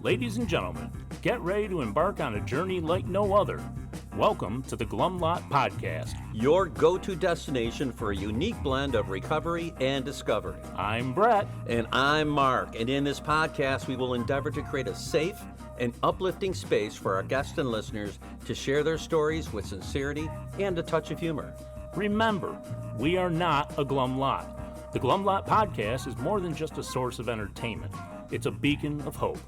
Ladies and gentlemen, get ready to embark on a journey like no other. Welcome to the Glum Lot Podcast, your go-to destination for a unique blend of recovery and discovery. I'm Brett. And I'm Mark. And in this podcast, we will endeavor to create a safe and uplifting space for our guests and listeners to share their stories with sincerity and a touch of humor. Remember, we are not a Glum Lot. The Glum Lot Podcast is more than just a source of entertainment. It's a beacon of hope,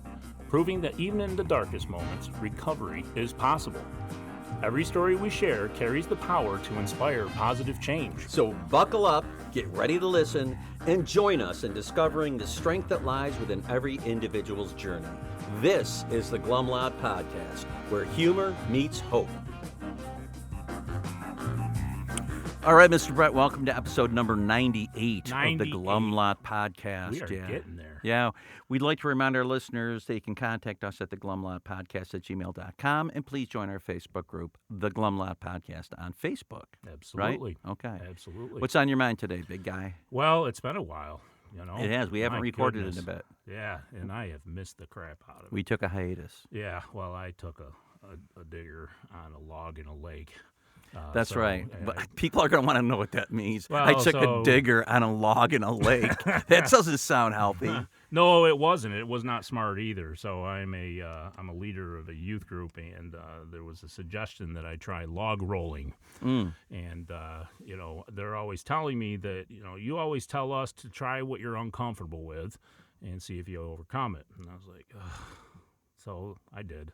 proving that even in the darkest moments, recovery is possible. Every story we share carries the power to inspire positive change. So buckle up, get ready to listen, and join us in discovering the strength that lies within every individual's journey. This is the Glum Lot Podcast, where humor meets hope. All right, Mr. Brett, welcome to episode number 98 of the Glum Lot Podcast. We are getting there. Yeah, we'd like to remind our listeners they can contact us at theglumlotpodcast@gmail.com, and please join our Facebook group, The Glum Lot Podcast, on Facebook. Absolutely. Right? Okay. Absolutely. What's on your mind today, big guy? Well, it's been a while, you know. It has. We haven't recorded in a bit. Yeah, and I have missed the crap out of it. We took a hiatus. Yeah, well, I took a digger on a log in a lake. That's right. But people are going to want to know what that means. Well, I took a digger on a log in a lake. That doesn't sound healthy. No, it wasn't. It was not smart either. So I'm a leader of a youth group, and there was a suggestion that I try log rolling. And they're always telling me that you always tell us to try what you're uncomfortable with, and see if you overcome it. And I was like, ugh. So I did.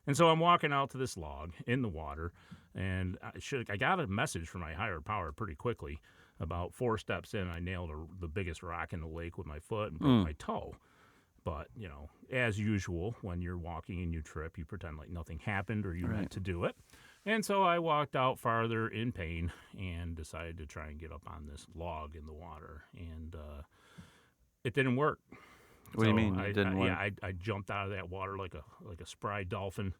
And so I'm walking out to this log in the water, and I got a message from my higher power pretty quickly. About 4 steps in, I nailed the biggest rock in the lake with my foot and broke my toe. But, as usual, when you're walking and you trip, you pretend like nothing happened or you meant to do it. And so I walked out farther in pain and decided to try and get up on this log in the water. And it didn't work. What do you mean it didn't work? Yeah, I jumped out of that water like a spry dolphin,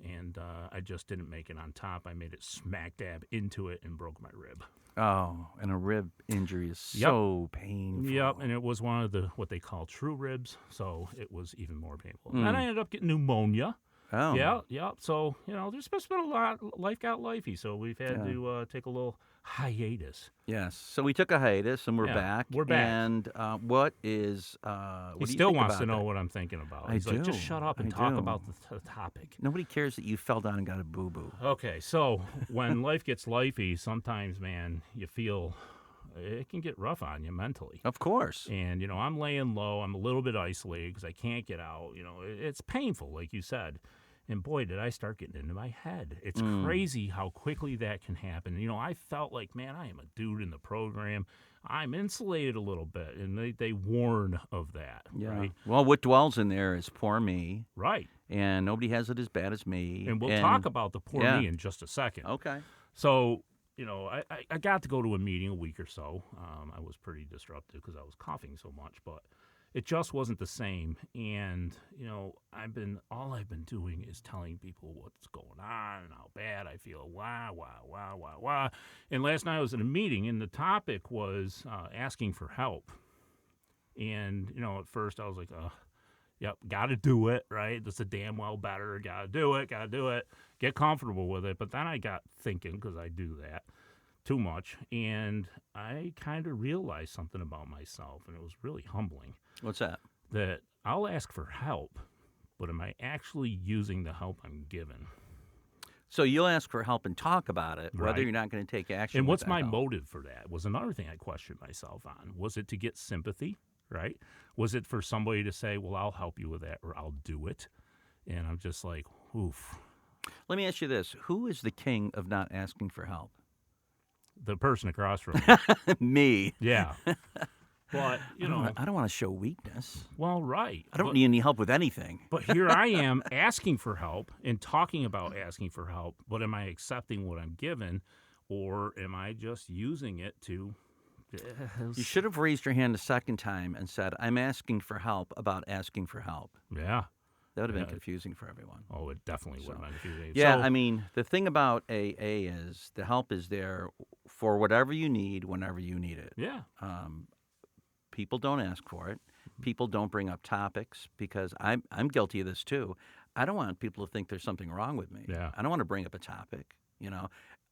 and I just didn't make it on top. I made it smack dab into it and broke my rib. Oh, and a rib injury is so painful. Yep, and it was one of what they call true ribs, so it was even more painful. And I ended up getting pneumonia. Oh. Yeah. So, there's been a lot. Life got lifey, so we've had to take a little hiatus. Yes. So we took a hiatus, and we're back. We're back. And what is he still wants to know what I'm thinking about. He's like, just shut up and talk do. about the topic. Nobody cares that you fell down and got a boo-boo. Okay, so when life gets lifey, sometimes, man, you feel it can get rough on you mentally. Of course. And, I'm laying low. I'm a little bit isolated because I can't get out. It's painful, like you said. And boy, did I start getting into my head. It's crazy how quickly that can happen. I felt like, man, I am a dude in the program. I'm insulated a little bit. And they warn of that. Yeah. Right? Well, what dwells in there is poor me. Right. And nobody has it as bad as me. And we'll talk about the poor me in just a second. Okay. So, I got to go to a meeting a week or so. I was pretty disruptive because I was coughing so much, but it just wasn't the same. And, all I've been doing is telling people what's going on and how bad I feel. Wah. And last night I was in a meeting, and the topic was asking for help. And, at first I was like, yep, got to do it, right? That's a damn well better. Got to do it. Get comfortable with it. But then I got thinking, because I do that too much, and I kind of realized something about myself, and it was really humbling. What's that? That I'll ask for help, but am I actually using the help I'm given? So you'll ask for help and talk about it, whether you're not going to take action. And what's my help. motive for that was another thing I questioned myself on. Was it to get sympathy, right? Was it for somebody to say, well, I'll help you with that, or I'll do it? And I'm just like, oof. Let me ask you this. Who is the king of not asking for help? The person across from me. Yeah. But, I don't want to show weakness. Well, right. I don't need any help with anything. But here I am asking for help and talking about asking for help, but am I accepting what I'm given, or am I just using it to... You should have raised your hand a second time and said, I'm asking for help about asking for help. Yeah. That would have been confusing for everyone. Oh, it definitely would have been confusing. Yeah, I mean, the thing about AA is the help is there for whatever you need, whenever you need it. Yeah. People don't ask for it. people don't bring up topics because I'm guilty of this too. I don't want people to think there's something wrong with me. Yeah. I don't want to bring up a topic.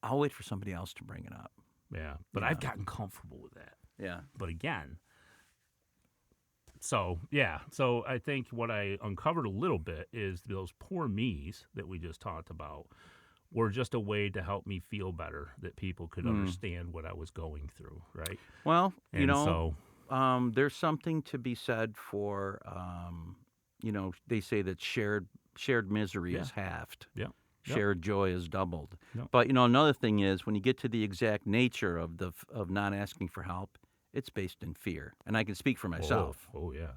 I'll wait for somebody else to bring it up. Yeah, but I've gotten comfortable with that. Yeah. But again, so I think what I uncovered a little bit is those poor me's that we just talked about were just a way to help me feel better, that people could understand what I was going through, right? Well, And there's something to be said for, they say that shared misery is halved. Yeah. Shared joy is doubled. Yep. But, another thing is when you get to the exact nature of not asking for help, it's based in fear. And I can speak for myself. Oh yeah.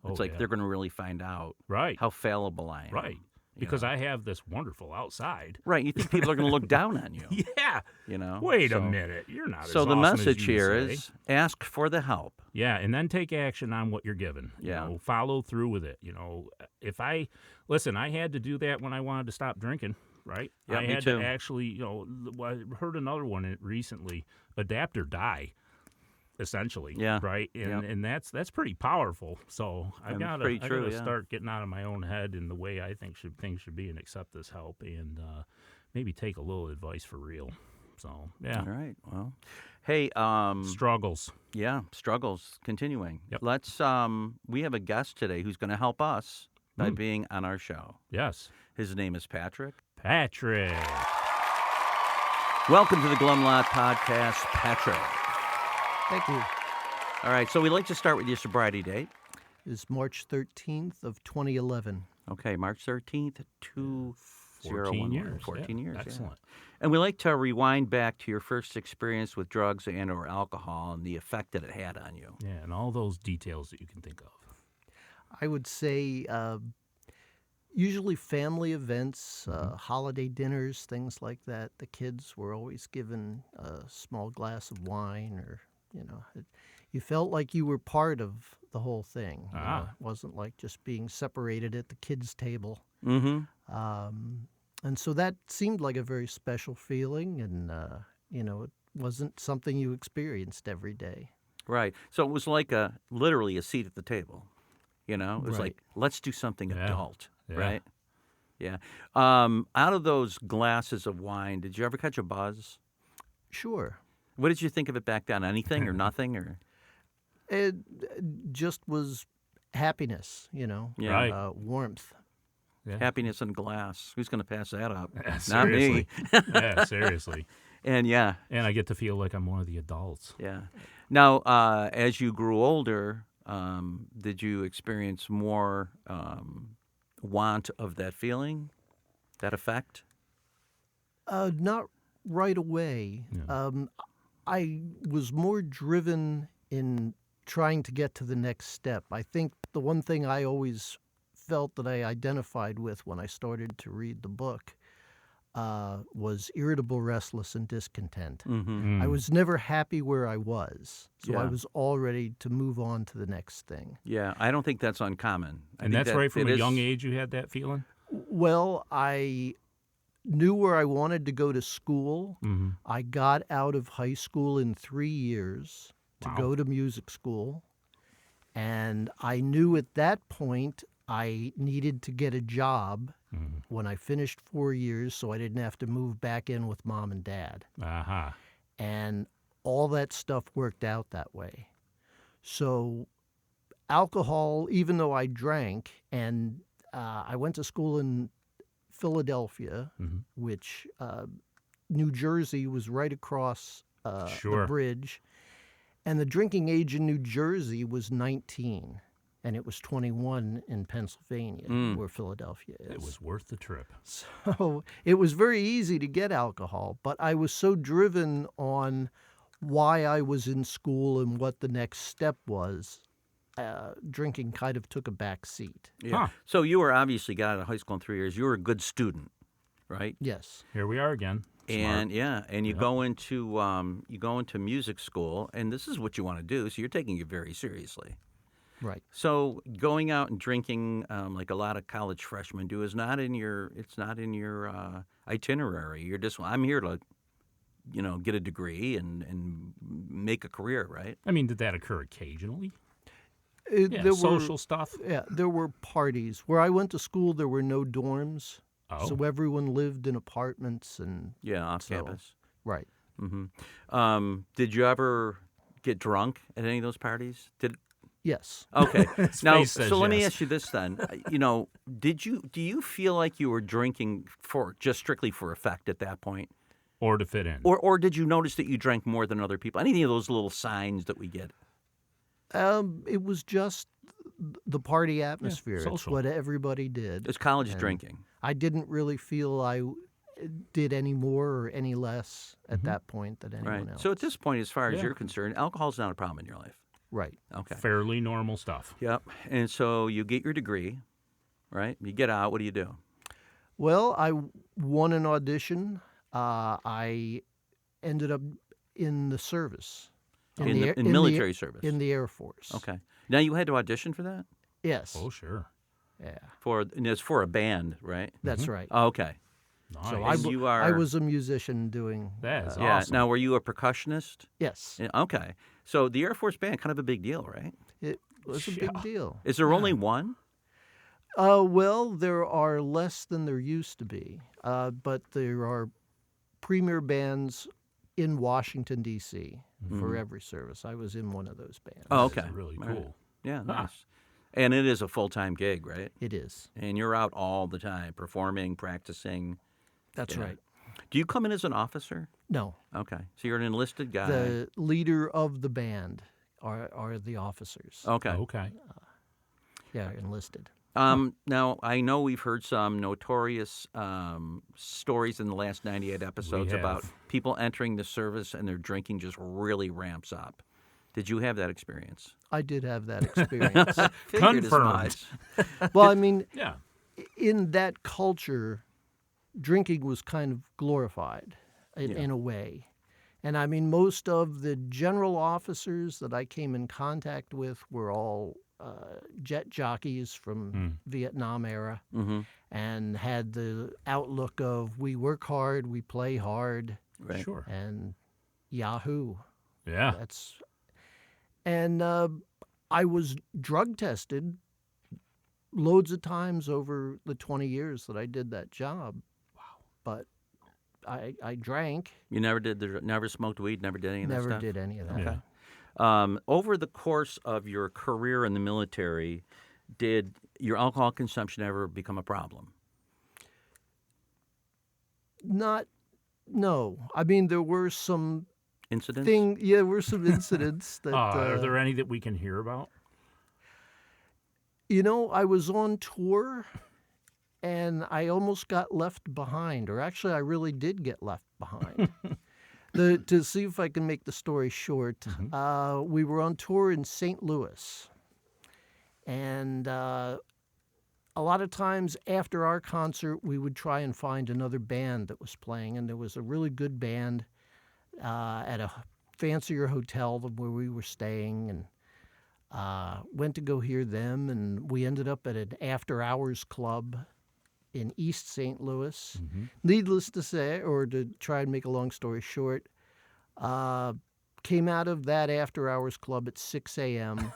It's like they're going to really find out Right. how fallible I am. Right. Because I have this wonderful outside. Right. You think people are going to look down on you. Yeah. Wait a minute. You're not So as the awesome message as you here say. is ask for the help. Yeah, and then take action on what you're given. Yeah. Follow through with it. I had to do that when I wanted to stop drinking, right? Yeah, I me had too. to actually, I heard another one recently, adapt or die, essentially. Yeah. Right? Yeah. And that's pretty powerful. So I've got pretty to true, yeah. start getting out of my own head and the way I think things should be and accept this help and maybe take a little advice for real. So, yeah. All right. Well, hey, Struggles. yeah, struggles continuing. Yep. Let's we have a guest today who's going to help us by being on our show. Yes. His name is Patrick. Patrick. Welcome to the Glum Lot Podcast, Patrick. Thank you. All right, so we'd like to start with your sobriety date. It's March 13th of 2011. Okay, March 13th, 14 years. 14 years, yeah. Excellent. And we like to rewind back to your first experience with drugs and or alcohol and the effect that it had on you. Yeah, and all those details that you can think of. I would say usually family events, holiday dinners, things like that. The kids were always given a small glass of wine or, you felt like you were part of the whole thing. It wasn't like just being separated at the kids' table. Mm-hmm. And so that seemed like a very special feeling, and, it wasn't something you experienced every day. Right. So it was like literally a seat at the table. It was Right. like, let's do something adult, Yeah. right? Yeah. Out of those glasses of wine, did you ever catch a buzz? Sure. What did you think of it back then? Anything or nothing? Or It just was happiness, Yeah. Right. warmth. Yeah. Happiness in a glass. Who's going to pass that up? Not Seriously. me. Yeah, seriously. And yeah. And I get to feel like I'm one of the adults. Yeah. Now, as you grew older, did you experience more want of that feeling, that effect? Not right away. Yeah. I was more driven in trying to get to the next step. I think the one thing I always felt that I identified with when I started to read the book was irritable, restless, and discontent. Mm-hmm. I was never happy where I was, so I Yeah. was all ready to move on to the next thing. Yeah, I don't think that's uncommon. I And think that's that right from it a is- young age you had that feeling? Well, I knew where I wanted to go to school. Mm-hmm. I got out of high school in 3 years to Wow. go to music school. And I knew at that point I needed to get a job Mm-hmm. when I finished 4 years so I didn't have to move back in with mom and dad. Uh-huh. And all that stuff worked out that way. So alcohol, even though I drank, and I went to school in Philadelphia, Mhm. which New Jersey was right across Sure. the bridge. And the drinking age in New Jersey was 19, and it was 21 in Pennsylvania, where Philadelphia is. It was worth the trip. So it was very easy to get alcohol, but I was so driven on why I was in school and what the next step was. Drinking kind of took a back seat. Yeah. Huh. So you were obviously got out of high school in 3 years. You were a good student, right? Yes. Here we are again. And and you Yep. go into music school, and this is what you want to do. So you're taking it very seriously. Right. So going out and drinking, like a lot of college freshmen do, it's not in your itinerary. You're just, I'm here to, get a degree and make a career, right? I mean, did that occur occasionally? Yeah, there social stuff. there were parties. Where I went to school, there were no dorms, Oh, so everyone lived in apartments and Yeah, off so- campus. right. Did you ever get drunk at any of those parties? Yes. Okay. His Now, face says so let me yes. ask you this then. Do you feel like you were drinking for just strictly for effect at that point? or to fit in. Or did you notice that you drank more than other people? Any of those little signs that we get? It was just the party atmosphere. It's social. what everybody did. It's college And drinking. I didn't really feel I did any more or any less at that point than anyone Right. else. So at this point, as far as Yeah. you're concerned, alcohol's not a problem in your life. right. Okay. Fairly normal stuff. Yep. And so you get your degree, right? You get out. What do you do? Well, I won an audition. I ended up in the service. In military service. In the Air Force. Okay. Now you had to audition for that? Yes. Oh, sure. Yeah. And it's for a band, right? That's right. Oh, okay. Nice. So And you are. I was a musician doing. That is Yeah. awesome. Now, were you a percussionist? Yes. Yeah, okay. So the Air Force Band, kind of a big deal, right? It was a Yeah. big deal. Is there only one? Well, there are less than there used to be, but there are premier bands in Washington, D.C. for every service. I was in one of those bands. Oh, That is okay. really All right. cool. Yeah, nice. And it is a full-time gig, right? It is. And you're out all the time, performing, practicing. That's Yeah. right. Do you come in as an officer? No, Okay. So you're an enlisted guy. the leader of the band are the officers. Okay. Okay. Yeah, enlisted. Now, I know we've heard some notorious stories in the last 98 episodes We about have. people entering the service and their drinking just really ramps up. Did you have that experience? I did have that experience. Figured as Confirmed. much. Well, I mean, Yeah. in that culture, drinking was kind of glorified Yeah. in a way. And I mean, most of the general officers that I came in contact with were all jet jockeys from Vietnam era Mm-hmm. and had the outlook of we work hard, we play hard, Right. Sure. and Yahoo. Yeah. And I was drug tested loads of times over the 20 years that I did that job. Wow. But I drank, You never smoked weed, never did any of that never stuff? did any of that. Yeah. Over the course of your career in the military, did your alcohol consumption ever become a problem? No. I mean, there were some Incidents? there were some incidents that, Are there any that we can hear about? I was on tour and I almost got left behind, or actually I really did get left behind. To see if I can make the story short, we were on tour in St. Louis. And a lot of times after our concert, we would try and find another band that was playing. And there was a really good band at a fancier hotel than where we were staying. And went to go hear them. And we ended up at an after-hours club in East St. Louis. Needless to say, or to try and make a long story short, came out of that after-hours club at 6 a.m.,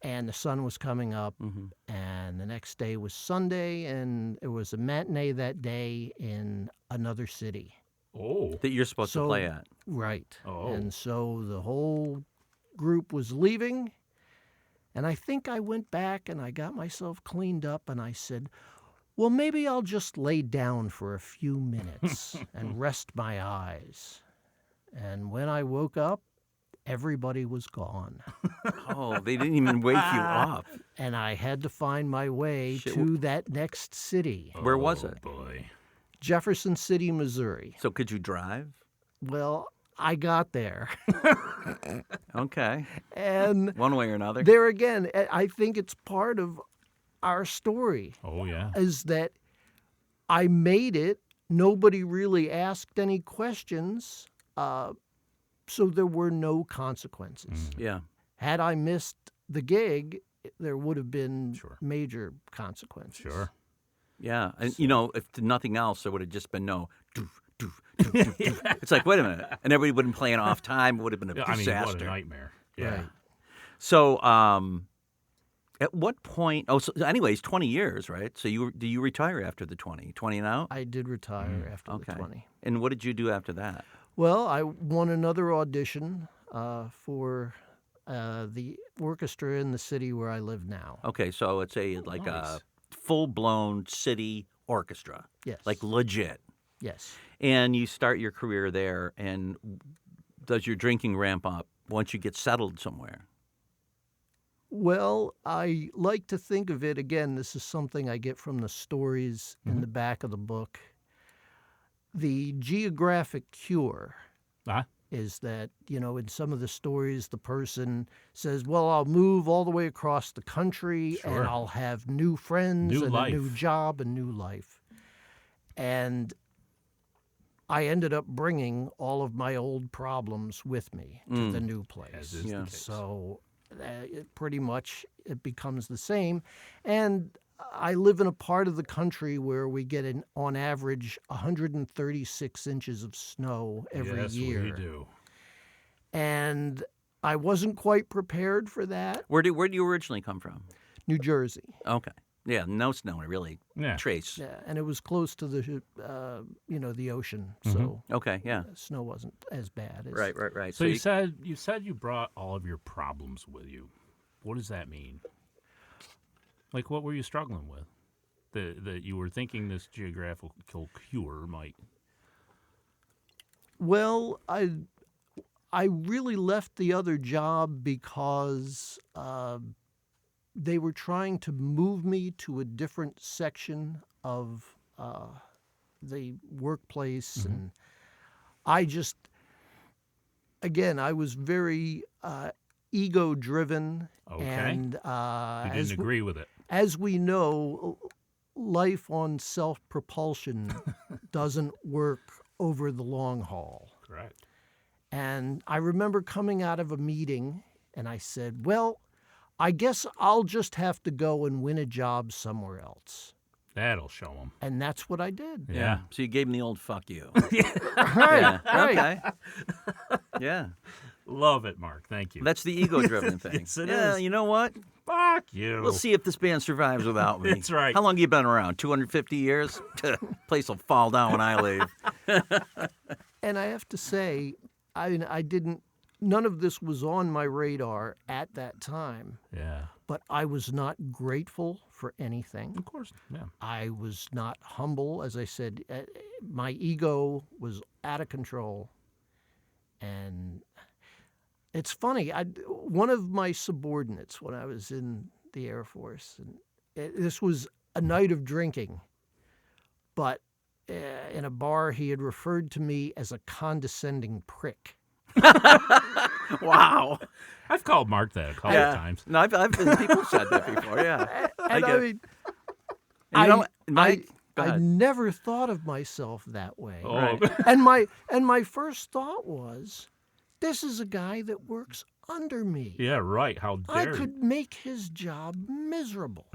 and the sun was coming up, and the next day was Sunday, and it was a matinee that day in another city. Oh. That you're supposed to So- play at. Right. Oh. And so the whole group was leaving, and I think I went back and I got myself cleaned up, and I said, well, maybe I'll just lay down for a few minutes and rest my eyes. And when I woke up, everybody was gone. Oh, they didn't even wake you up. And I had to find my way Shit. to that next city, Where was Oh, it? boy. Jefferson City, Missouri. So could you drive? Well, I got there. Okay. And One way or another. there again, I think it's part of our story Oh, yeah. is that I made it. Nobody really asked any questions. So there were no consequences. Yeah. Had I missed the gig, there would have been Sure. major consequences. Sure. Yeah. And, if nothing else, there would have just been no doof, doof, doof, doof, doof. It's like, wait a minute. And everybody would have been playing off time. It would have been a I mean, disaster. what a nightmare. Yeah. Right. So, At what point? Oh, so anyways, 20 years, right? So do you retire after the 20? 20 and out? I did retire after the 20. And what did you do after that? Well, I won another audition for the orchestra in the city where I live now. Okay, so it's a full-blown city orchestra. Yes. Like legit. Yes. And you start your career there, and does your drinking ramp up once you get settled somewhere? Well, I like to think of it, again, this is something I get from the stories in the back of the book. The geographic cure is that, in some of the stories, the person says, well, I'll move all the way across the country and I'll have new friends and a new job and new life. And I ended up bringing all of my old problems with me to the new place. So pretty much it becomes the same. And I live in a part of the country where we get, on average, 136 inches of snow every year. Yes, we do. And I wasn't quite prepared for that. Where do you originally come from? New Jersey. Okay. Yeah, no snow to really trace. Yeah, and it was close to the, the ocean, so Okay, yeah. Snow wasn't as bad. As, Right. So you said you brought all of your problems with you. What does that mean? Like, what were you struggling with? That you were thinking this geographical cure might. Well, I really left the other job because they were trying to move me to a different section of the workplace, and I just, again, I was very ego-driven, and you didn't agree with it. As we know, life on self-propulsion doesn't work over the long haul. Correct. And I remember coming out of a meeting, and I said, well, I guess I'll just have to go and win a job somewhere else. That'll show them. And that's what I did. Yeah. So you gave him the old fuck you. Right. Okay. Yeah. Love it, Mark. Thank you. That's the ego-driven thing. Yes, it yeah, is. you know what? Fuck you. We'll see if this band survives without me. That's right. How long you been around? 250 years? Place will fall down when I leave. And I have to say, none of this was on my radar at that time. Yeah. But I was not grateful for anything. Of course. Yeah. I was not humble. As I said, my ego was out of control. And it's funny. One of my subordinates when I was in the Air Force, and this was a night of drinking, but in a bar, he had referred to me as a condescending prick. Wow. I've called Mark that a couple of times. No, I've been, people said that before, yeah. I never thought of myself that way. Oh. Right. And my first thought was, this is a guy that works under me. Yeah, right. How dare I could make his job miserable.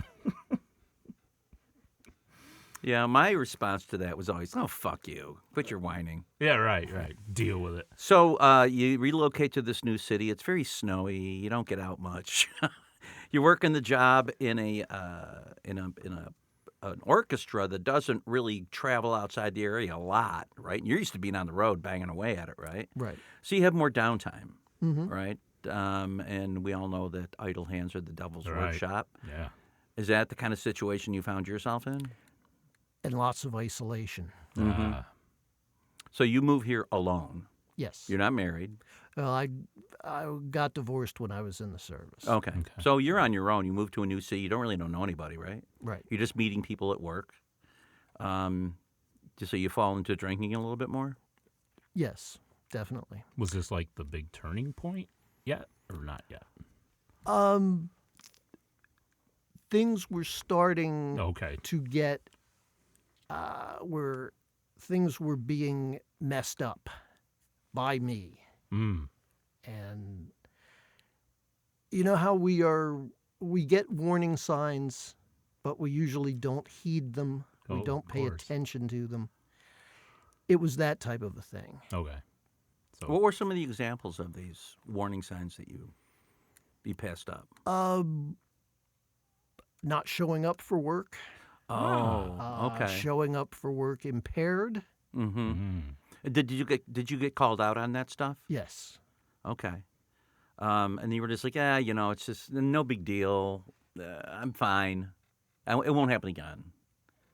Yeah, my response to that was always, oh, fuck you. Quit your whining. Yeah, right. Deal with it. So you relocate to this new city. It's very snowy. You don't get out much. You're working the job in an orchestra that doesn't really travel outside the area a lot, right? You're used to being on the road banging away at it, right? Right. So you have more downtime, right? And we all know that idle hands are the devil's workshop. Yeah. Is that the kind of situation you found yourself in? And lots of isolation. So you move here alone. Yes. You're not married. Well, I got divorced when I was in the service. Okay. So you're on your own. You move to a new city. You don't really know anybody, right? Right. You're just meeting people at work. Just so you fall into drinking a little bit more? Yes, definitely. Was this like the big turning point yet or not yet? Things were starting Okay. to get where things were being messed up by me. And you know how we get warning signs, but we usually don't heed them. We don't pay attention to them. It was that type of a thing. Okay. So What were some of the examples of these warning signs that you passed up? not showing up for work, Okay. showing up for work impaired. Mm-hmm. Mm. Did you get called out on that stuff? Yes. Okay. And you were just like, yeah, it's just no big deal. I'm fine. It won't happen again.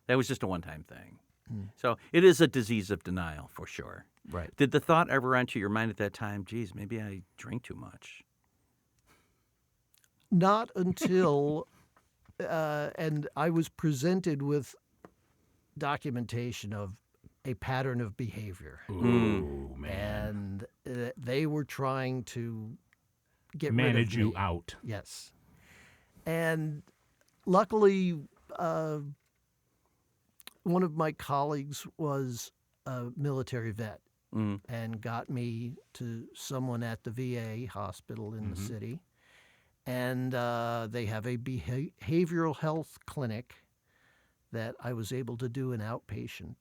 That was just a one-time thing. So it is a disease of denial for sure. Right. Did the thought ever enter your mind at that time, geez, maybe I drink too much? Not until, and I was presented with documentation of a pattern of behavior. Ooh, man. And they were trying to get Manage rid of you me. out. Yes. And luckily, one of my colleagues was a military vet and got me to someone at the VA hospital in the city. And they have a behavioral health clinic that I was able to do an outpatient.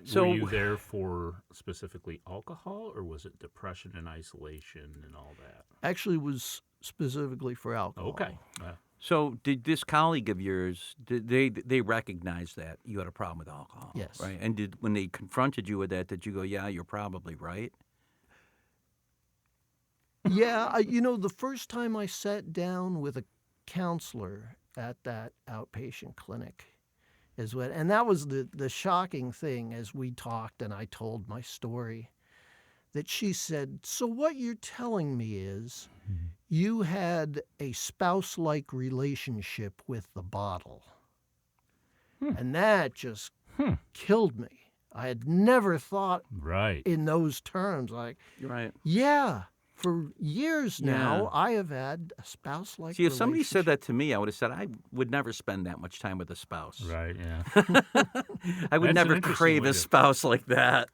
So- were you there for specifically alcohol, or was it depression and isolation and all that? Actually, was specifically for alcohol. Okay. So did this colleague of yours, did they recognize that you had a problem with alcohol? Yes. Right? And when they confronted you with that, did you go, yeah, you're probably right? Yeah, the first time I sat down with a counselor at that outpatient clinic is when, and that was the shocking thing as we talked and I told my story, that she said, so what you're telling me is you had a spouse-like relationship with the bottle. And that just killed me. I had never thought Right. in those terms. Like, You're right. yeah, for years now, Yeah. I have had a spouse-like See, if somebody said relationship. that to me, I would have said I would never spend that much time with a spouse. Right, yeah. I would That's an never interesting crave way a to- spouse like that.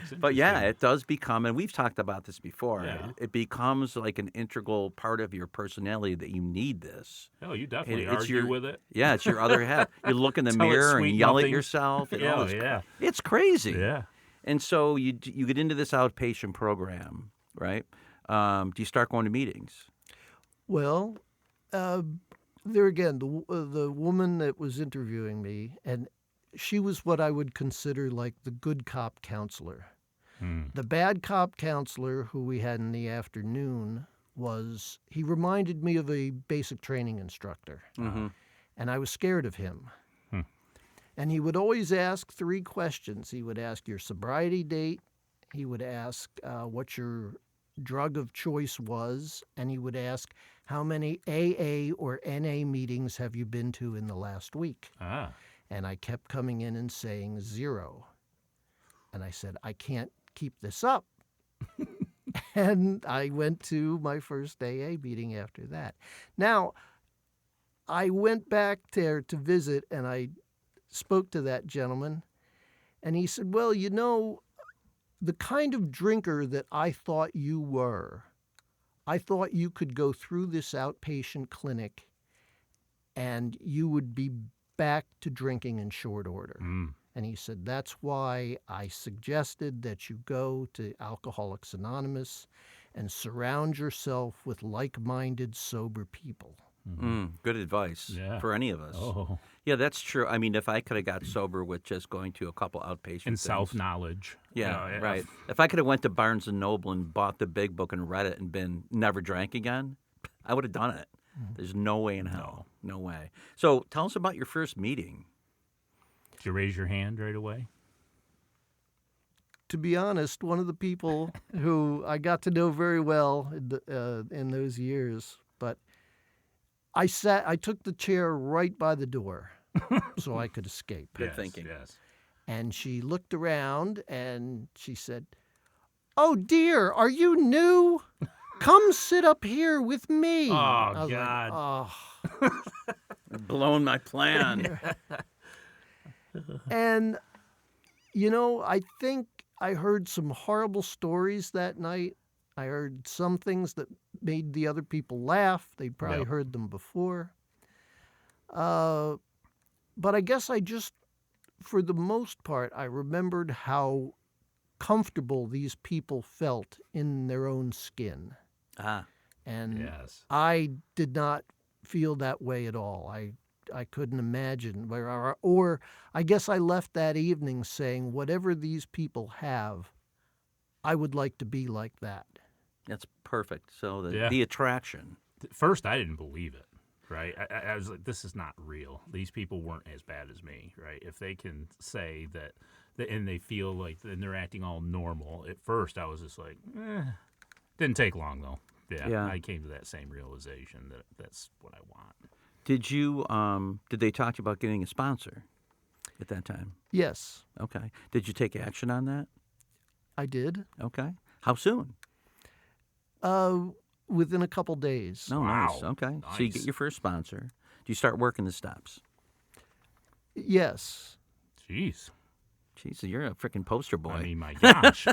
It's But yeah, interesting. it does become, and we've talked about this before, Yeah. it becomes like an integral part of your personality that you need this. Oh, you definitely it's argue your- with it. Yeah, it's your other half. You look in the Tell it mirror and sweet yell at nothings. yourself. And all Yeah, this yeah. It's crazy. Yeah. And so you get into this outpatient program, right? Do you start going to meetings? Well, there again, the woman that was interviewing me, and she was what I would consider like the good cop counselor. The bad cop counselor who we had in the afternoon he reminded me of a basic training instructor. And I was scared of him. And he would always ask 3 questions. He would ask your sobriety date, he would ask what your drug of choice was, and he would ask how many AA or NA meetings have you been to in the last week. Ah. And I kept coming in and saying 0. And I said, I can't keep this up. And I went to my first AA meeting after that. Now, I went back there to visit and I spoke to that gentleman. And he said, well, the kind of drinker that I thought you were, I thought you could go through this outpatient clinic and you would be back to drinking in short order. And he said, that's why I suggested that you go to Alcoholics Anonymous and surround yourself with like-minded, sober people. Good advice for any of us. Oh. Yeah, that's true. I mean, if I could have got sober with just going to a couple outpatient And things. self-knowledge. Yeah, right. If I could have went to Barnes & Noble and bought the big book and read it and never drank again, I would have done it. There's no way in hell. No way. So tell us about your first meeting. Did you raise your hand right away? To be honest, one of the people who I got to know very well in those years, but I took the chair right by the door so I could escape. Good thinking. Yes. And she looked around and she said, oh dear, are you new? Come sit up here with me. Oh, I was God. like, oh. Blown my plan. And, I think I heard some horrible stories that night. I heard some things that made the other people laugh. They'd probably Yep. heard them before. But I guess for the most part, I remembered how comfortable these people felt in their own skin. Ah, And Yes. I did not feel that way at all. I couldn't imagine or I guess I left that evening saying, whatever these people have, I would like to be like that. That's perfect. So Yeah. the attraction. At first, I didn't believe it, right? I was like, this is not real. These people weren't as bad as me, right? If they can say that, and they feel like and they're acting all normal. At first, I was just like, Didn't take long, though. Yeah, I came to that same realization that that's what I want. Did you, did they talk to you about getting a sponsor at that time? Yes, Okay. Did you take action on that? I did. Okay. How soon? Within a couple days. Oh, Wow. nice. Okay. So you get Nice. your first sponsor. Do you start working the stops? Yes. Jeez. Jeez, you're a freaking poster boy. I mean, my gosh.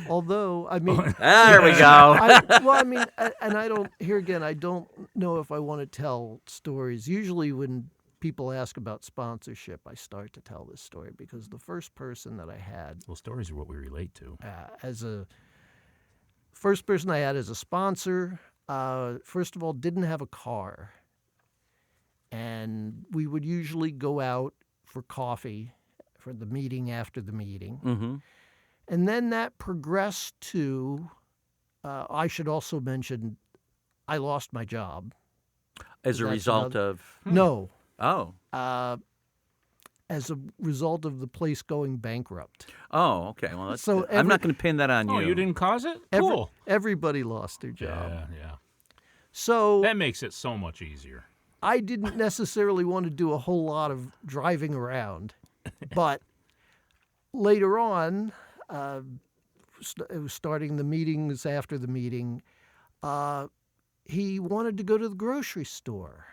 Although, I mean, There we go. I don't, here again, I don't know if I want to tell stories. Usually when people ask about sponsorship, I start to tell this story because the first person that I had Well, stories are what we relate to. first person I had as a sponsor, first of all, didn't have a car. And we would usually go out for coffee for the meeting after the meeting. Mm-hmm. And then that progressed to, I should also mention, I lost my job. As a That's result of... No, Oh. as a result of the place going bankrupt. Oh, okay. Well, that's So I'm not going to pin that on Oh, you. you didn't cause it? Every- Cool. Everybody lost their job. Yeah. So That makes it so much easier. I didn't necessarily want to do a whole lot of driving around, but later on, starting the meetings after the meeting, he wanted to go to the grocery store.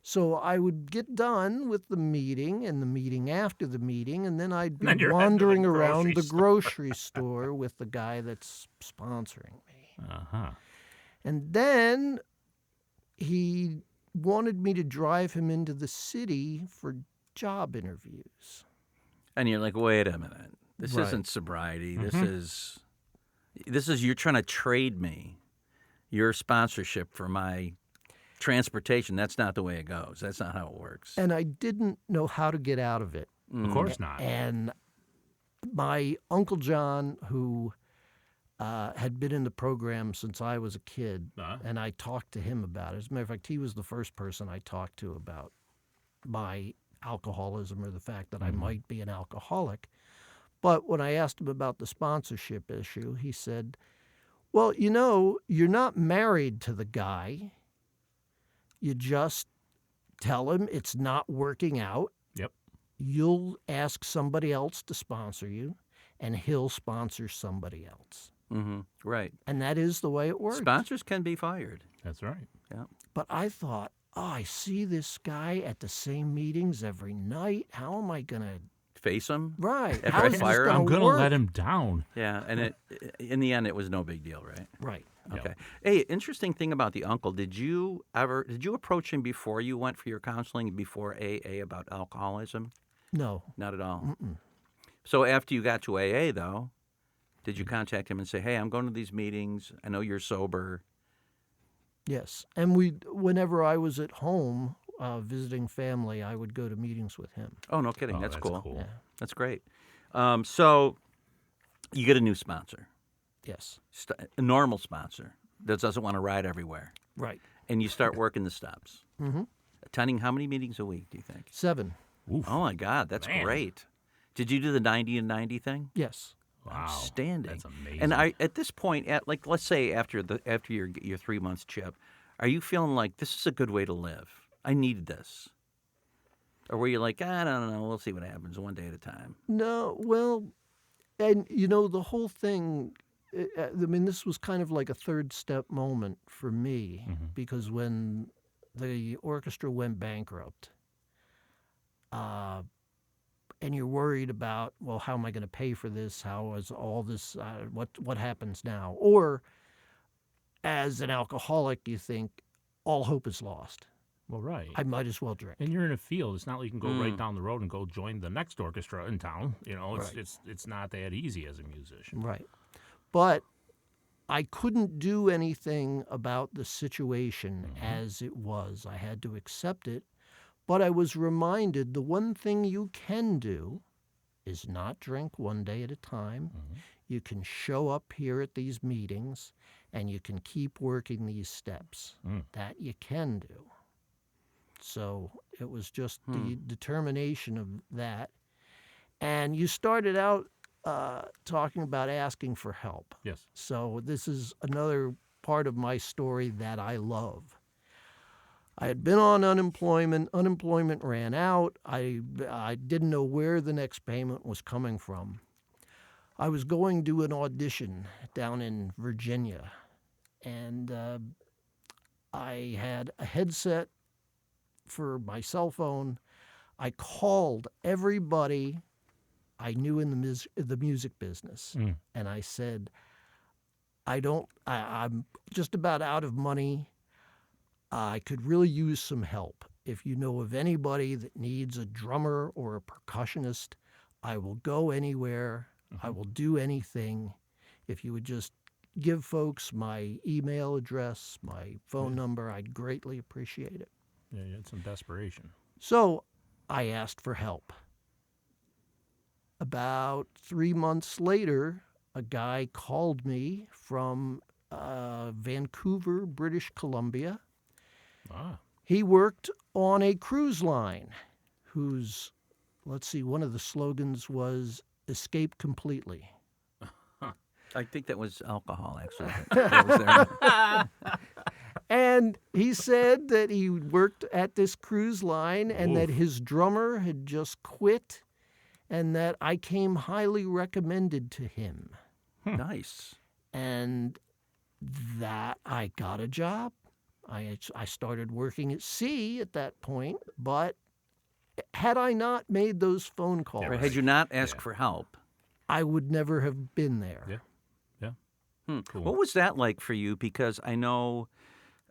So I would get done with the meeting and the meeting after the meeting, and then I'd be Then you're heading to the wandering around grocery the store. grocery store with the guy that's sponsoring me. Uh-huh. And then he wanted me to drive him into the city for job interviews. And you're like, wait a minute. This Right. isn't sobriety. Mm-hmm. This is you're trying to trade me your sponsorship for my transportation. That's not the way it goes. That's not how it works. And I didn't know how to get out of it. Of course not. And my Uncle John, who had been in the program since I was a kid, and I talked to him about it. As a matter of fact, he was the first person I talked to about my alcoholism or the fact that I might be an alcoholic. But when I asked him about the sponsorship issue, he said, well, you're not married to the guy. You just tell him it's not working out. Yep. You'll ask somebody else to sponsor you, and he'll sponsor somebody else. Mm-hmm. Right. And that is the way it works. Sponsors can be fired. That's right. Yeah. But I thought, I see this guy at the same meetings every night. How am I going to... Face them. Right. After How I is this fire him? I'm gonna going to work? let him down. Yeah. And in the end, it was no big deal, right? Right. Okay. Hey, interesting thing about the uncle. Did you approach him before you went for your counseling, before AA, about alcoholism? No. Not at all. Mm-mm. So after you got to AA, though, did you contact him and say, hey, I'm going to these meetings. I know you're sober. Yes. And whenever I was at home visiting family, I would go to meetings with him. Oh, no kidding. Oh, that's cool. Yeah. That's great. So you get a new sponsor, Yes. a normal sponsor that doesn't want to ride everywhere. Right. And you start working the stops. Mm-hmm. Attending how many meetings a week, do you think? 7. Oof. Oh, my God. That's Man. great. Did you do the 90 and 90 thing? Yes. Wow. Outstanding. That's amazing. And at this point, let's say after your 3 months chip, are you feeling like this is a good way to live? I needed this. Or were you like, I don't know, we'll see what happens one day at a time? No, well, and the whole thing, I mean, this was kind of like a third step moment for me because when the orchestra went bankrupt, and you're worried about, well, how am I going to pay for this? How is all this, what happens now? Or as an alcoholic, you think all hope is lost. Well, right. I might as well drink. And you're in a field. It's not like you can go right down the road and go join the next orchestra in town. It's Right. it's not that easy as a musician. Right. But I couldn't do anything about the situation as it was. I had to accept it. But I was reminded the one thing you can do is not drink one day at a time. You can show up here at these meetings, and you can keep working these steps. That you can do. So it was just the determination of that. And you started out talking about asking for help. Yes. So this is another part of my story that I love. I had been on unemployment. Unemployment ran out. I didn't know where the next payment was coming from. I was going to an audition down in Virginia, and I had a headset for my cell phone. I called everybody I knew in the music business, and I said, I'm just about out of money. I could really use some help. If you know of anybody that needs a drummer or a percussionist, I will go anywhere. I will do anything. If you would just give folks my email address, my phone number, I'd greatly appreciate it. Yeah, you had some desperation. So I asked for help. About 3 months later, a guy called me from Vancouver, British Columbia. He worked on a cruise line whose, one of the slogans was "Escape Completely." I think that was alcohol, actually. That was there. And he said that he worked at this cruise line and that his drummer had just quit and that I came highly recommended to him. Nice. And that I got a job. I started working at sea at that point, but had I not made those phone calls, Had you not asked for help, I would never have been there. Yeah. Cool. What was that like for you? Because I know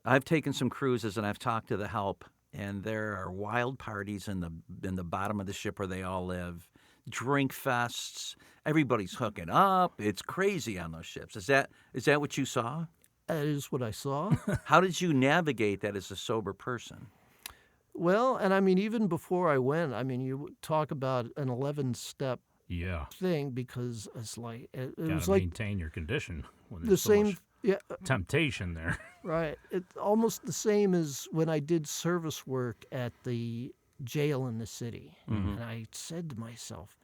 I've taken some cruises and I've talked to the help, and there are wild parties in the bottom of the ship where they all live, drink fests. Everybody's hooking up. It's crazy on those ships. Is that what you saw? That is what I saw. How did you navigate that as a sober person? Well, and I mean, even before I went, I mean, you talk about an 11-step thing because it's like it was like maintain your condition when the there's so same. much temptation there. Right. It's almost the same as when I did service work at the jail in the city, and I said to myself,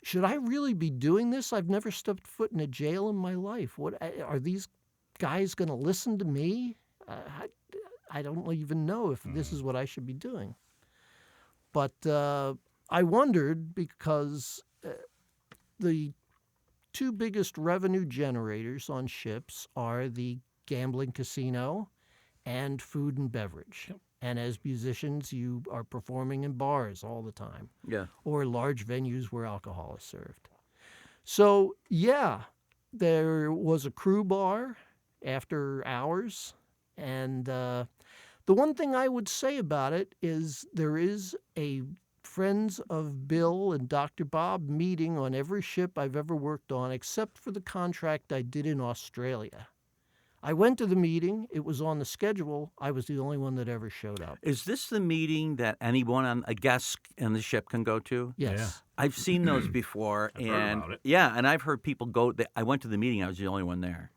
should I really be doing this? I've never stepped foot in a jail in my life. What are these guys going to listen to me? I don't even know if this is what I should be doing. But I wondered because the two biggest revenue generators on ships are the gambling casino and food and beverage. Yep. And as musicians, you are performing in bars all the time. Yeah. Or large venues where alcohol is served. So, yeah, there was a crew bar after hours. And the one thing I would say about it is there is a Friends of Bill and Dr. Bob meeting on every ship I've ever worked on, except for the contract I did in Australia. I went to the meeting. It was on the schedule. I was the only one that ever showed up. Is this the meeting that anyone a guest on the ship can go to? Yes. Yeah. I've seen those before. I've heard about it. Yeah, and I've heard people go. I went to the meeting. I was the only one there.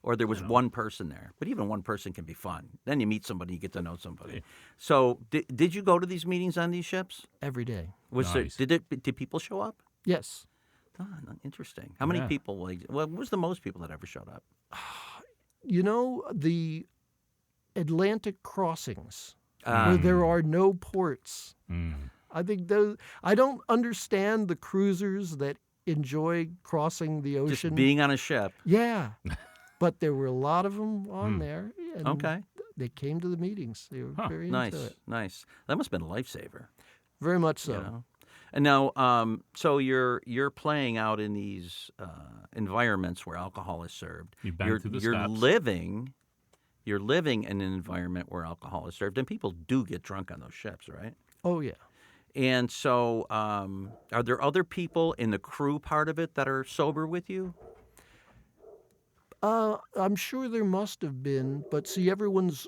Or there was one person there. But even one person can be fun. Then you meet somebody, you get to know somebody. So did you go to these meetings on these ships? Every day. Nice. Did people show up? Yes. Oh, interesting. How many people? What was the most people that ever showed up? You know, the Atlantic crossings, where there are no ports. I think I don't understand the cruisers that enjoy crossing the ocean. Just being on a ship. Yeah. But there were a lot of them on there. And Okay. They came to the meetings. They were very Nice, into it. nice. That must have been a lifesaver. Very much so. You know? And now, so you're playing out in these environments where alcohol is served. You bang through the steps. You're living in an environment where alcohol is served, and people do get drunk on those ships, right? Oh, yeah. And so, are there other people in the crew part of it that are sober with you? I'm sure there must have been, but see, everyone's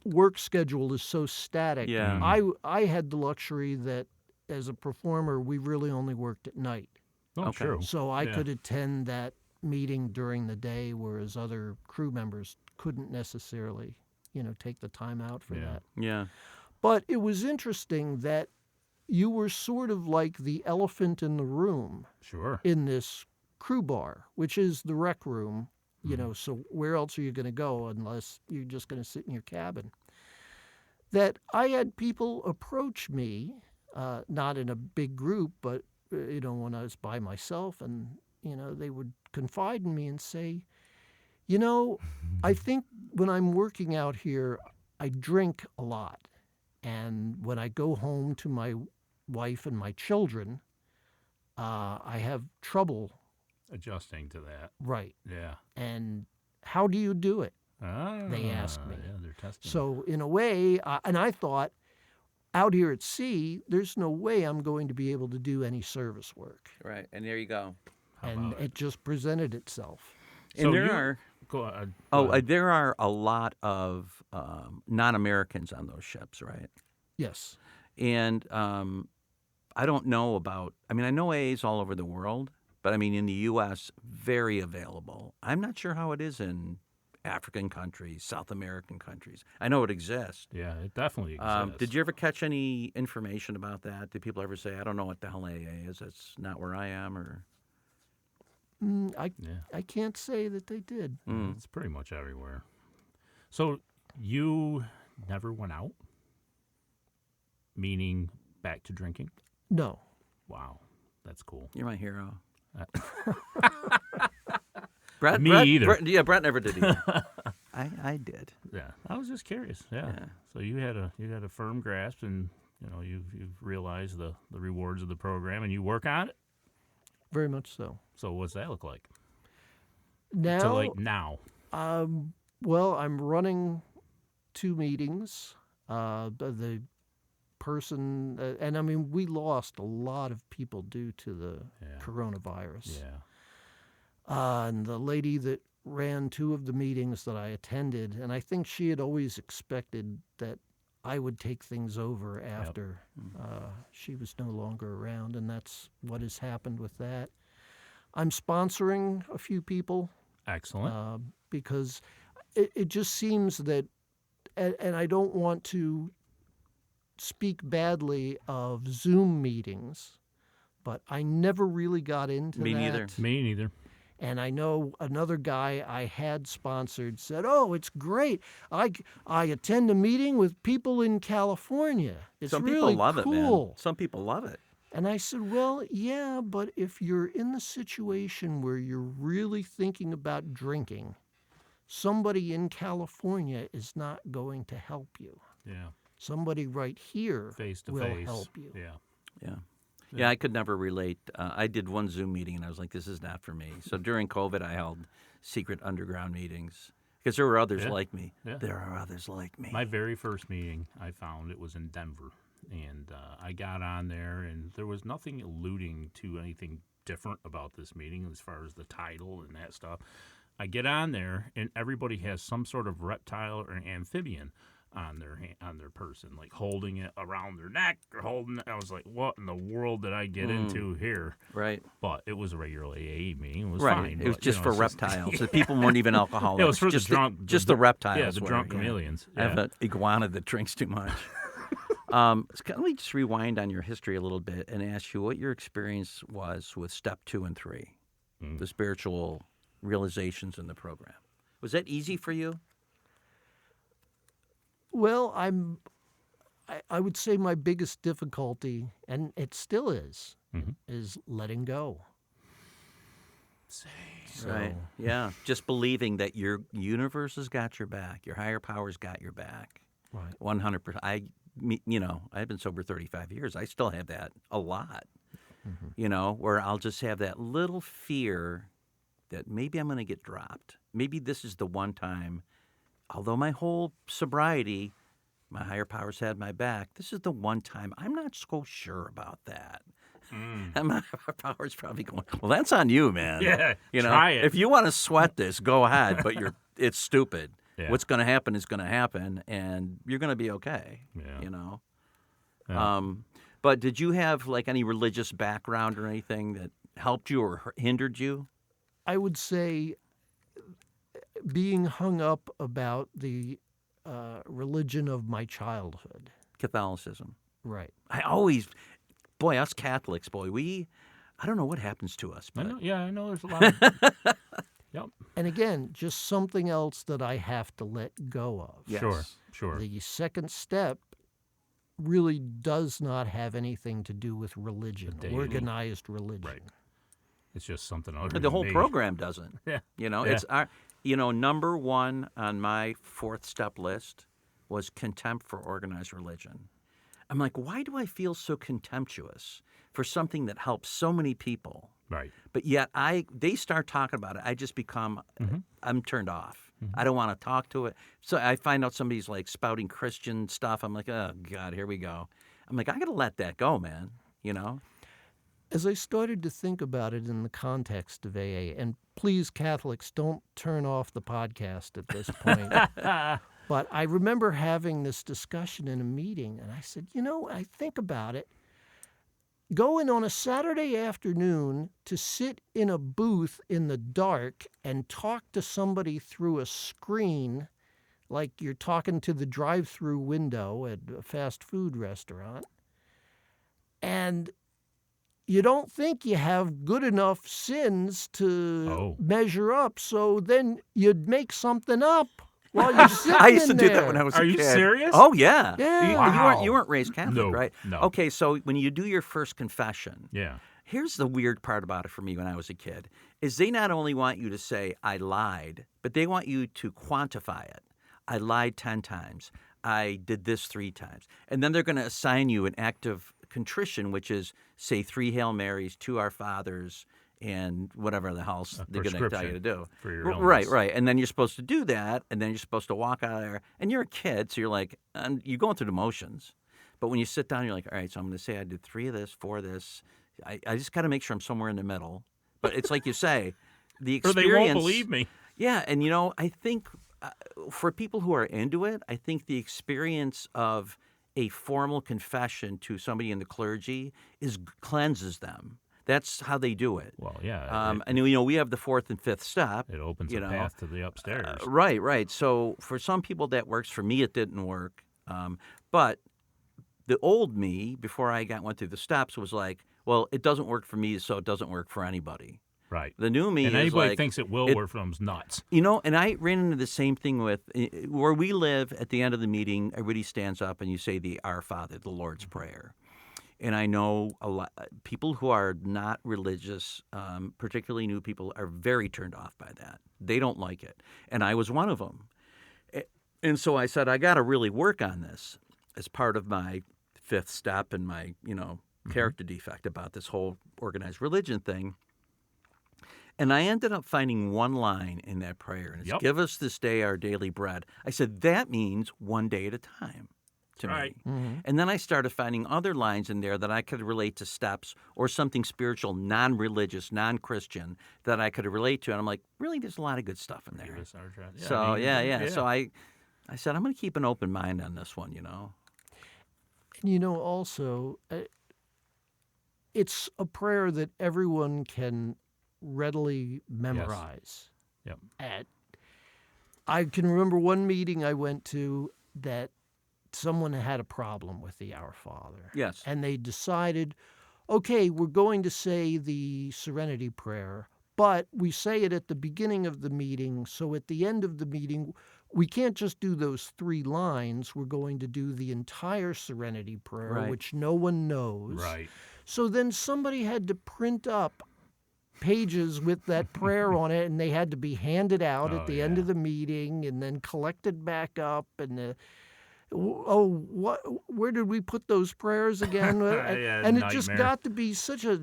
work schedule is so static. Yeah. I had the luxury that as a performer, we really only worked at night. Oh, Okay. true. So I Yeah. could attend that meeting during the day, whereas other crew members couldn't necessarily, take the time out for Yeah. that. Yeah. But it was interesting that you were sort of like the elephant in the room Sure. in this crew bar, which is the rec room. So where else are you going to go unless you're just going to sit in your cabin? That I had people approach me, not in a big group, but when I was by myself, and they would confide in me and say, I think when I'm working out here, I drink a lot, and when I go home to my wife and my children, I have trouble. Adjusting to that. Right. Yeah. And how do you do it? Ah, They asked me. Yeah, they're testing. So in a way, and I thought, out here at sea, there's no way I'm going to be able to do any service work. Right. And there you go. And it just presented itself. And there Go are a lot of non-Americans on those ships, right? Yes. And I don't know about. I mean, I know AA's all over the world, but I mean, in the U.S., very available. I'm not sure how it is in African countries, South American countries. I know it exists. Yeah, it definitely exists. Did you ever catch any information about that? Did people ever say, "I don't know what the hell AA is. That's not where I am," or? I can't say that they did. It's pretty much everywhere. So you never went out? Meaning back to drinking? No. Wow, that's cool. You're my hero. Me either. Brett never did either. I did. Yeah, I was just curious. Yeah. So you had a firm grasp, and you've realized the rewards of the program, and you work on it. Very much so. So what's that look like? Now, So like now. well, I'm running 2 meetings. The person, and I mean, we lost a lot of people due to the coronavirus. Yeah. And the lady that ran 2 of the meetings that I attended, and I think she had always expected that I would take things over after she was no longer around, and that's what has happened with that. I'm sponsoring a few people Excellent. because it just seems that, and I don't want to speak badly of Zoom meetings, but I never really got into Me that. neither. Me neither. And I know another guy I had sponsored said, "Oh, it's great. I attend a meeting with people in California. It's Some really people love it, man. cool." Some people love it. And I said, "Well, yeah, but if you're in the situation where you're really thinking about drinking, somebody in California is not going to help you. Yeah. Somebody right here Face to will face. help you." Yeah. Yeah, I could never relate. I did one Zoom meeting, and I was like, this is not for me. So during COVID, I held secret underground meetings because there were others like me. Yeah. There are others like me. My very first meeting, I found it was in Denver, and I got on there, and there was nothing alluding to anything different about this meeting as far as the title and that stuff. I get on there, and everybody has some sort of reptile or amphibian on their person, like holding it around their neck or holding it. I was like, what in the world did I get into here? Right. But it was a regular AA meeting. It was Right. fine. It was but, just for it's reptiles. The people weren't even alcoholics. It was for just the drunk. Just the reptiles. Yeah, the were, drunk chameleons. I have Yeah. an iguana that drinks too much. Let me just rewind on your history a little bit and ask you what your experience was with step 2 and 3, the spiritual realizations in the program. Was that easy for you? Well, I would say my biggest difficulty, and it still is letting go. Right. Yeah. Just believing that your universe has got your back, your higher power's got your back. Right. 100%. I've been sober 35 years. I still have that a lot. Where I'll just have that little fear that maybe I'm going to get dropped. Maybe this is the one time, although my whole sobriety, my higher powers had my back, this is the one time I'm not so sure about that. And my power's probably going, well, that's on you, man. Yeah, you know, try it. If you want to sweat this, go ahead, but it's stupid. Yeah. What's going to happen is going to happen, and you're going to be okay. Yeah. You know. Yeah. But did you have like any religious background or anything that helped you or hindered you? I would say being hung up about the religion of my childhood. Catholicism. Right. Boy, us Catholics, I don't know what happens to us. I But know, I know there's a lot of... Yep. And again, just something else that I have to let go of. Yes. Sure. The second step really does not have anything to do with religion, deity. organized religion. Right. It's just something other the whole than me. program doesn't. Yeah. You know, Yeah. it's our. You know, number one on my 4th step list was contempt for organized religion. I'm like, why do I feel so contemptuous for something that helps so many people? Right. But yet they start talking about it. I just become, I'm turned off. I don't want to talk to it. So I find out somebody's like spouting Christian stuff. I'm like, oh God, here we go. I'm like, I got to let that go, man. You know? As I started to think about it in the context of AA, and please, Catholics, don't turn off the podcast at this point. But I remember having this discussion in a meeting, and I said, I think about it. Going on a Saturday afternoon to sit in a booth in the dark and talk to somebody through a screen like you're talking to the drive-through window at a fast food restaurant, and you don't think you have good enough sins to measure up, so then you'd make something up while you're sitting I used to in do there. that when I was a kid. Are you serious? Oh, yeah. Yeah. Wow. You weren't raised Catholic, No, right? no. Okay, so when you do your first confession, Yeah. here's the weird part about it for me when I was a kid, is they not only want you to say, I lied, but they want you to quantify it. I lied 10 times. I did this 3 times. And then they're going to assign you an act of contrition, which is, say, 3 Hail Marys, 2 Our Fathers, and whatever the hell they're going to tell you to do. for your illness. Right. And then you're supposed to do that, and then you're supposed to walk out of there. And you're a kid, so you're like, you're going through the motions. But when you sit down, you're like, all right, so I'm going to say I did 3 of this, 4 of this. I just got to make sure I'm somewhere in the middle. But it's like you say, the Or experience. they won't believe me. Yeah, and I think for people who are into it, I think the experience of a formal confession to somebody in the clergy cleanses them. That's how they do it. Well, yeah. And we have the 4th and 5th step. It opens a path to the upstairs. Right. So for some people that works. For me, it didn't work. But the old me, before I went through the steps, was like, well, it doesn't work for me, so it doesn't work for anybody. Right. The new me and is anybody like, thinks it will work for them's nuts. And I ran into the same thing with where we live. At the end of the meeting, everybody stands up and you say the Our Father, the Lord's Prayer. And I know a lot people who are not religious, particularly new people, are very turned off by that. They don't like it, and I was one of them. And so I said, I got to really work on this as part of my 5th step and my character defect about this whole organized religion thing. And I ended up finding one line in that prayer, and it's, give us this day our daily bread. I said, that means one day at a time to me. Mm-hmm. And then I started finding other lines in there that I could relate to steps or something spiritual, non-religious, non-Christian that I could relate to. And I'm like, really, there's a lot of good stuff in there. Yeah, So, yeah. So I said, I'm going to keep an open mind on this one, And also, it's a prayer that everyone can readily memorize. Yep. I can remember one meeting I went to that someone had a problem with the Our Father. Yes. And they decided, okay, we're going to say the Serenity Prayer, but we say it at the beginning of the meeting, so at the end of the meeting, we can't just do those 3 lines. We're going to do the entire Serenity Prayer, which no one knows. Right. So then somebody had to print up pages with that prayer on it, and they had to be handed out at the end of the meeting and then collected back up. And where did we put those prayers again? And it just got to be such a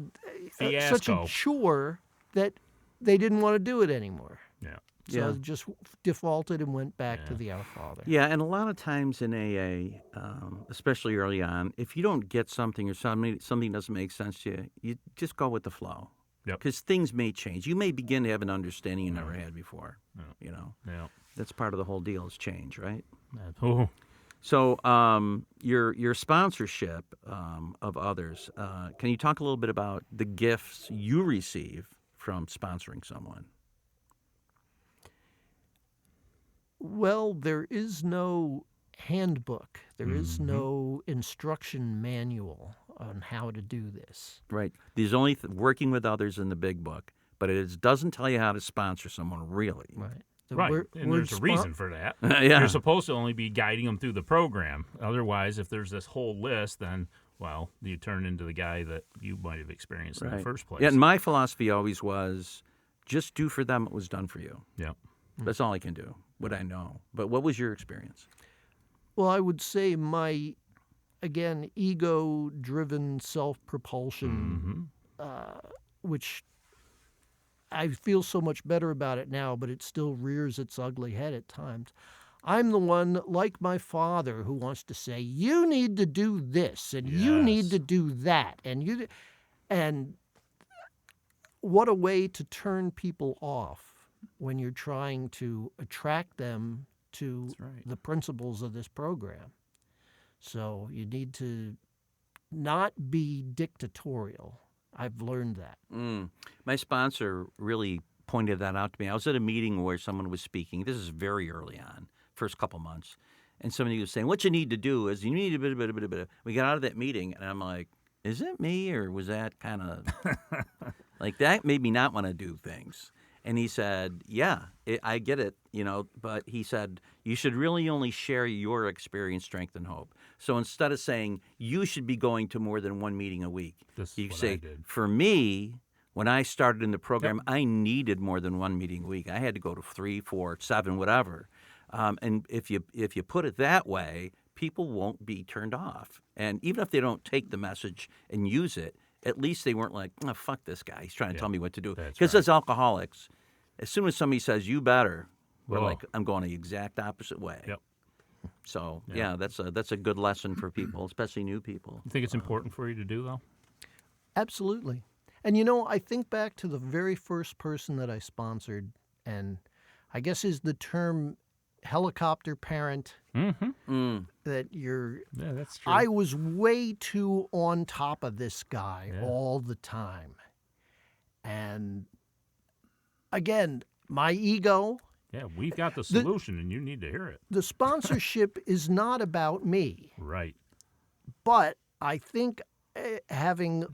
chore that they didn't want to do it anymore. Yeah. So just defaulted and went back to the Our Father. Yeah, and a lot of times in AA, especially early on, if you don't get something or something doesn't make sense to you, you just go with the flow. Yep. Because things may change. You may begin to have an understanding you never had before. You know, that's part of the whole deal is change, right? Oh, So your sponsorship of others, can you talk a little bit about the gifts you receive from sponsoring someone? Well, there is no handbook. There is no instruction manual on how to do this. Right. There's only working with others in the big book, but it doesn't tell you how to sponsor someone, really. Right. right. And there's a reason for that. Yeah. You're supposed to only be guiding them through the program. Otherwise, if there's this whole list, then, well, you turn into the guy that you might have experienced in the first place. Yeah, and my philosophy always was just do for them what was done for you. Yeah. That's all I can do, what I know. But what was your experience? Well, I would say my, again, ego-driven self-propulsion, which I feel so much better about it now, but it still rears its ugly head at times. I'm the one, like my father, who wants to say, you need to do this, and you need to do that. And what a way to turn people off when you're trying to attract them to the principles of this program. So you need to not be dictatorial. I've learned that. My sponsor really pointed that out to me. I was at a meeting where someone was speaking. This is very early on, first couple months. And somebody was saying, what you need to do is you need a bit. We got out of that meeting, and I'm like, is it me, or was that kind of like that made me not want to do things? And he said, yeah, I get it, but he said, you should really only share your experience, strength, and hope. So instead of saying you should be going to more than one meeting a week, you say, for me, when I started in the program, I needed more than one meeting a week. I had to go to 3, 4, 7, whatever. And if you put it that way, people won't be turned off. And even if they don't take the message and use it, at least they weren't like, oh, fuck this guy. He's trying to tell me what to do. Because as alcoholics, as soon as somebody says, you better, we're like, I'm going the exact opposite way. Yep. So, that's a good lesson for people, especially new people. You think it's important for you to do, though? Absolutely. And, I think back to the very first person that I sponsored, and I guess is the term helicopter parent. That you're. Yeah, that's true. I was way too on top of this guy all the time. And again, my ego. Yeah, we've got the solution, and you need to hear it. The sponsorship is not about me. Right. But I think having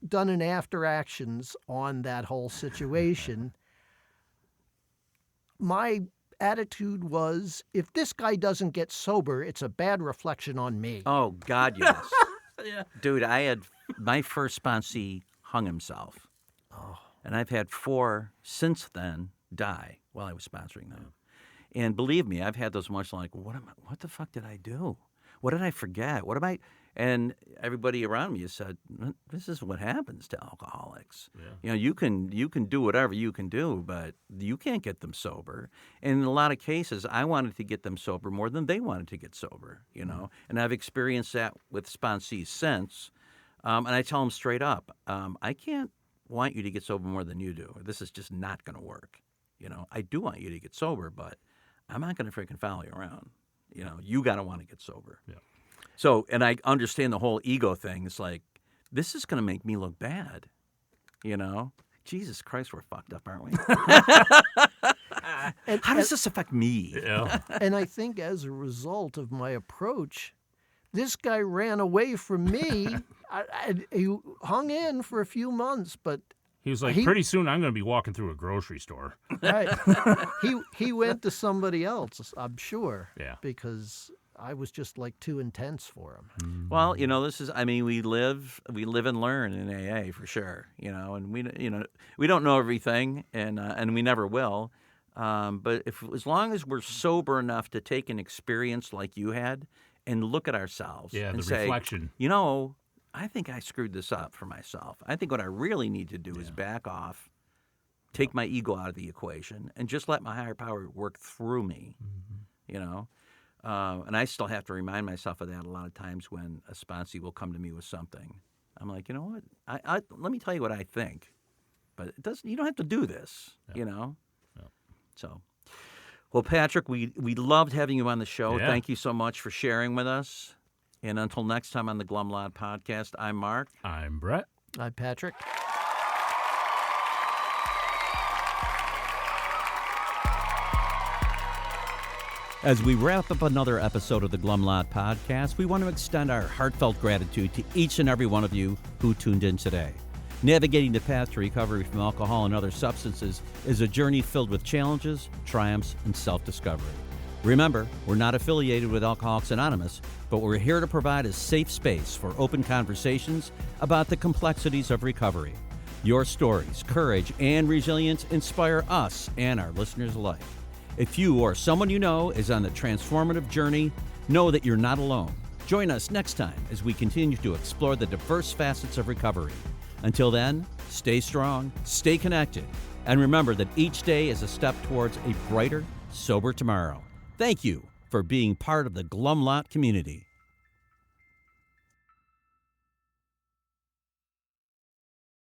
done an after actions on that whole situation, my attitude was, if this guy doesn't get sober, it's a bad reflection on me. Oh, God, yes. Dude, I had my first sponsee hung himself. Oh. And I've had 4 since then die while I was sponsoring them. And believe me, I've had those moments like, what the fuck did I do? What did I forget? And everybody around me has said, this is what happens to alcoholics. Yeah. You can do whatever you can do, but you can't get them sober. And in a lot of cases, I wanted to get them sober more than they wanted to get sober, And I've experienced that with sponsees since. And I tell them straight up, I can't want you to get sober more than you do. This is just not going to work. I do want you to get sober, but I'm not going to freaking follow you around. You got to want to get sober. Yeah. So, and I understand the whole ego thing. It's like, this is going to make me look bad, Jesus Christ, we're fucked up, aren't we? How does this affect me? Yeah. And I think as a result of my approach, this guy ran away from me. He hung in for a few months, but he was like, pretty soon I'm going to be walking through a grocery store. Right. He went to somebody else, I'm sure. Yeah. Because I was just like too intense for him. Well, this is, we live and learn in AA for sure, and we don't know everything and we never will. But as long as we're sober enough to take an experience like you had and look at ourselves and say, reflection. I think I screwed this up for myself. I think what I really need to do is back off take my ego out of the equation, and just let my higher power work through me, you know? And I still have to remind myself of that a lot of times when a sponsee will come to me with something. I'm like, you know what? I let me tell you what I think, but it doesn't. You don't have to do this, you know. So, well, Patrick, we loved having you on the show. Yeah. Thank you so much for sharing with us. And until next time on the Glum Lot Podcast, I'm Mark. I'm Brett. I'm Patrick. As we wrap up another episode of the Glum Lot Podcast, we want to extend our heartfelt gratitude to each and every one of you who tuned in today. Navigating the path to recovery from alcohol and other substances is a journey filled with challenges, triumphs, and self-discovery. Remember, we're not affiliated with Alcoholics Anonymous, but we're here to provide a safe space for open conversations about the complexities of recovery. Your stories, courage, and resilience inspire us and our listeners alike. If you or someone you know is on the transformative journey, know that you're not alone. Join us next time as we continue to explore the diverse facets of recovery. Until then, stay strong, stay connected, and remember that each day is a step towards a brighter, sober tomorrow. Thank you for being part of the Glum Lot community.